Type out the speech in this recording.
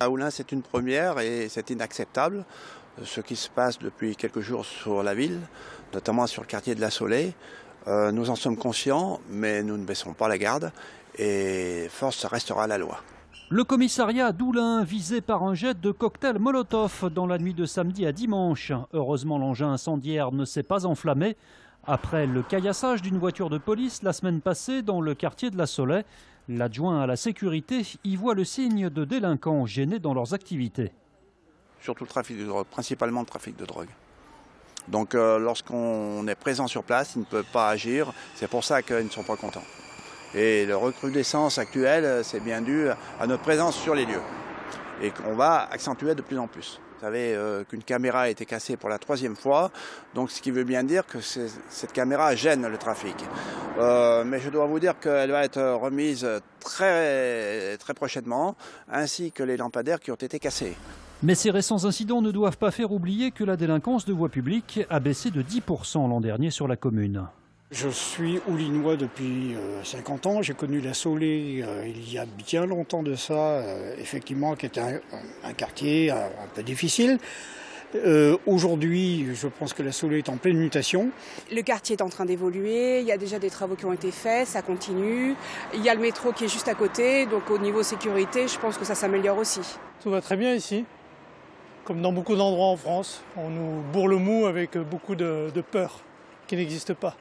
À Oullins, c'est une première et c'est inacceptable. Ce qui se passe depuis quelques jours sur la ville, notamment sur le quartier de la Saulée. Nous en sommes conscients, mais nous ne baisserons pas la garde et force restera à la loi. Le commissariat d'Oullins visé par un jet de cocktail Molotov dans la nuit de samedi à dimanche. Heureusement, l'engin incendiaire ne s'est pas enflammé. Après le caillassage d'une voiture de police la semaine passée dans le quartier de la Saulée, l'adjoint à la sécurité y voit le signe de délinquants gênés dans leurs activités. Surtout le trafic de drogue, principalement le trafic de drogue. Donc lorsqu'on est présent sur place, ils ne peuvent pas agir. C'est pour ça qu'ils ne sont pas contents. Et le recrudescence actuelle, c'est bien dû à notre présence sur les lieux. Et qu'on va accentuer de plus en plus. Vous savez qu'une caméra a été cassée pour la 3e fois, donc ce qui veut bien dire que cette caméra gêne le trafic. Mais je dois vous dire qu'elle va être remise très prochainement, ainsi que les lampadaires qui ont été cassés. Mais ces récents incidents ne doivent pas faire oublier que la délinquance de voie publique a baissé de 10% l'an dernier sur la commune. Je suis Oulinois depuis 50 ans. J'ai connu la Saulée il y a bien longtemps de ça, effectivement, qui était un quartier un peu difficile. Aujourd'hui, je pense que la Saulée est en pleine mutation. Le quartier est en train d'évoluer, il y a déjà des travaux qui ont été faits, ça continue. Il y a le métro qui est juste à côté, donc au niveau sécurité, je pense que ça s'améliore aussi. Tout va très bien ici. Comme dans beaucoup d'endroits en France, on nous bourre le mou avec beaucoup de peur qui n'existe pas.